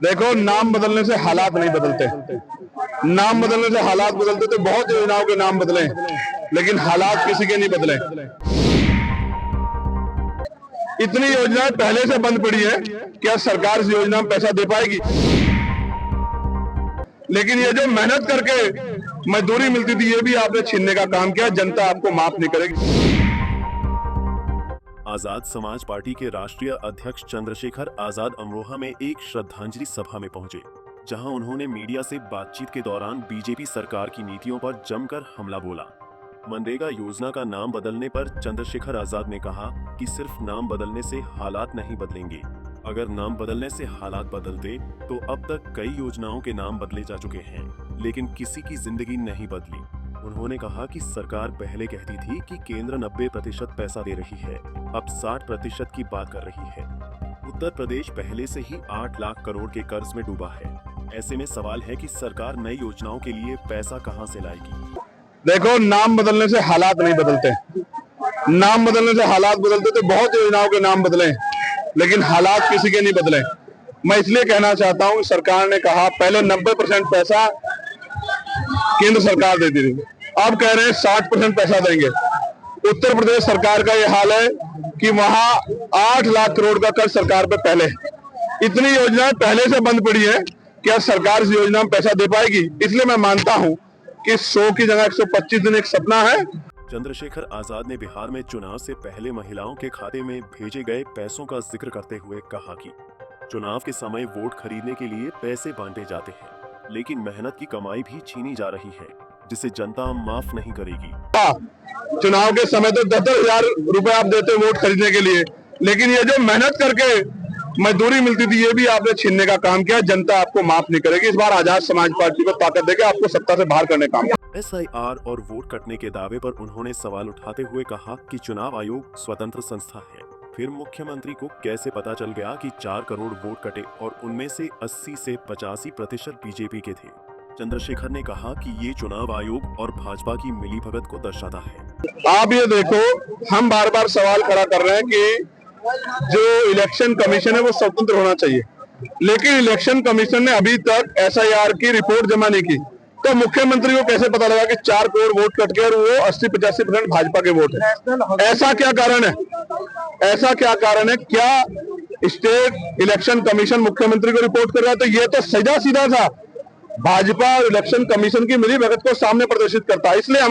देखो, नाम बदलने से हालात नहीं बदलते। नाम बदलने से हालात बदलते तो बहुत योजनाओं के नाम बदले, लेकिन हालात किसी के नहीं बदले। इतनी योजनाएं पहले से बंद पड़ी है, क्या सरकार इस योजना में पैसा दे पाएगी? लेकिन ये जो मेहनत करके मजदूरी मिलती थी, ये भी आपने छीनने का काम किया। जनता आपको माफ नहीं करेगी। आजाद समाज पार्टी के राष्ट्रीय अध्यक्ष चंद्रशेखर आजाद अमरोहा में एक श्रद्धांजलि सभा में पहुंचे, जहां उन्होंने मीडिया से बातचीत के दौरान बीजेपी सरकार की नीतियों पर जमकर हमला बोला। मनरेगा योजना का नाम बदलने पर चंद्रशेखर आजाद ने कहा कि सिर्फ नाम बदलने से हालात नहीं बदलेंगे। अगर नाम बदलने से हालात बदलते तो अब तक कई योजनाओं के नाम बदले जा चुके हैं, लेकिन किसी की जिंदगी नहीं बदली। उन्होंने कहा कि सरकार पहले कहती थी कि केंद्र 90% पैसा दे रही है, अब 60% की बात कर रही है। उत्तर प्रदेश पहले से ही 8 लाख करोड़ के कर्ज में डूबा है। ऐसे में सवाल है कि सरकार नई योजनाओं के लिए पैसा कहां से लाएगी? देखो, नाम बदलने से हालात नहीं बदलते। नाम बदलने से हालात बदलते तो बहुत योजनाओं के नाम बदले, लेकिन हालात किसी के नहीं बदले। मैं इसलिए कहना चाहता हूँ, सरकार ने कहा पहले 90% पैसा केंद्र सरकार देती थी, अब कह रहे हैं 60% पैसा देंगे। उत्तर प्रदेश सरकार का ये हाल है कि वहां 8 लाख करोड़ का कर्ज सरकार पे पहले। इतनी योजनाएं पहले से बंद पड़ी है, क्या सरकार इस योजना में पैसा दे पाएगी? इसलिए मैं मानता हूं कि 100 की जगह 125 दिन एक सपना है। चंद्रशेखर आजाद ने बिहार में चुनाव से पहले महिलाओं के खाते में भेजे गए पैसों का जिक्र करते हुए कहा कि चुनाव के समय वोट खरीदने के लिए पैसे बांटे जाते हैं, लेकिन मेहनत की कमाई भी छीनी जा रही है, जिसे जनता माफ नहीं करेगी। चुनाव के समय तो 10,000 रुपए आप देते वोट खरीदने के लिए, लेकिन ये जो मेहनत करके मजदूरी मिलती थी, ये भी आपने छीनने का काम किया। जनता आपको माफ नहीं करेगी। इस बार आजाद समाज पार्टी को ताकत देके आपको सत्ता से बाहर करने का काम। SIR और वोट कटने के दावे पर उन्होंने सवाल उठाते हुए कहा कि चुनाव आयोग स्वतंत्र संस्था है। फिर मुख्यमंत्री को कैसे पता चल गया कि 4 करोड़ वोट कटे और उनमें से 80 से 85% बीजेपी के थे? चंद्रशेखर ने कहा कि ये चुनाव आयोग और भाजपा की मिलीभगत को दर्शाता है। आप ये देखो, हम बार बार सवाल खड़ा कर रहे हैं कि जो इलेक्शन कमीशन है वो स्वतंत्र होना चाहिए, लेकिन इलेक्शन कमीशन ने अभी तक SIR की रिपोर्ट जमा नहीं की। तो मुख्यमंत्री को कैसे पता लगा कि 4 करोड़ वोट कट गए और वो 80-85% भाजपा के वोट है? ऐसा क्या कारण है? ऐसा क्या कारण है? क्या स्टेट इलेक्शन कमीशन मुख्यमंत्री को रिपोर्ट कर रहा है? तो ये तो सीधा सीधा था भाजपा और इलेक्शन कमीशन की मिलीभगत को सामने प्रदर्शित करता है। इसलिए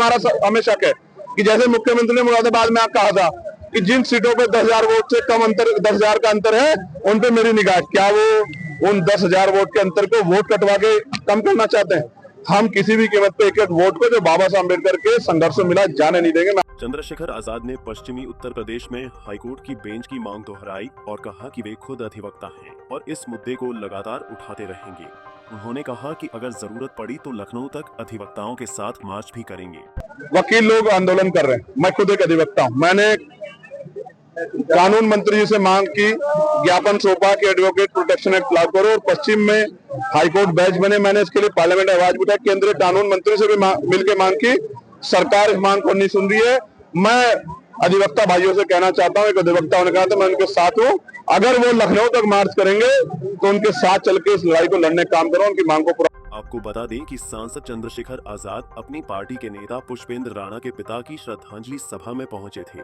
हमें शक है कि जैसे मुख्यमंत्री ने मुरादाबाद में कहा था कि जिन सीटों पे 10,000 वोट से कम अंतर, 10,000 का अंतर है, उन पे मेरी निगाह। क्या वो उन 10,000 वोट के अंतर को वोट कटवा के कम करना चाहते हैं? हम किसी भी कीमत पे एक वोट को जो बाबा साहब अम्बेडकर के संघर्ष में मिला जाने नहीं देंगे। चंद्रशेखर आजाद ने पश्चिमी उत्तर प्रदेश में हाईकोर्ट की बेंच की मांग दोहराई और कहा कि वे खुद अधिवक्ता हैं और इस मुद्दे को लगातार उठाते रहेंगे। उन्होंने कहा कि अगर जरूरत पड़ी तो लखनऊ तक अधिवक्ताओं के साथ मार्च भी करेंगे। वकील लोग आंदोलन कर रहे हैं, मैं खुद एक अधिवक्ता हूँ। मैंने कानून मंत्री जी से मांग की, ज्ञापन सौंपा कि एडवोकेट प्रोटेक्शन एक्ट लागू करो, और पश्चिम में हाईकोर्ट बेंच बने। मैंने इसके लिए पार्लियामेंट आवाज उठाई, केंद्रीय कानून मंत्री से भी मिलकर मांग की। सरकार इस मांग को नहीं सुन रही है। मैं अधिवक्ता भाइयों से कहना चाहता हूँ, एक अधिवक्ता होने का तो मैं उनके साथ हूँ। अगर वो लखनऊ तक मार्च करेंगे तो उनके साथ चल के इस लड़ाई को लड़ने का काम करो, उनकी मांग को पूरा। आपको बता दें कि सांसद चंद्रशेखर आजाद अपनी पार्टी के नेता पुष्पेंद्र राणा के पिता की श्रद्धांजलि सभा में पहुंचे थे,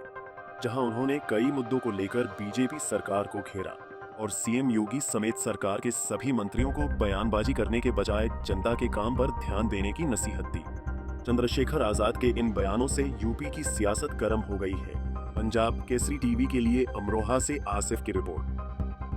जहां उन्होंने कई मुद्दों को लेकर बीजेपी सरकार को घेरा और सीएम योगी समेत सरकार के सभी मंत्रियों को बयानबाजी करने के बजाय जनता के काम पर ध्यान देने की नसीहत दी। चंद्रशेखर आजाद के इन बयानों से यूपी की सियासत गर्म हो गई है। पंजाब केसरी टीवी के लिए अमरोहा से आसिफ की रिपोर्ट।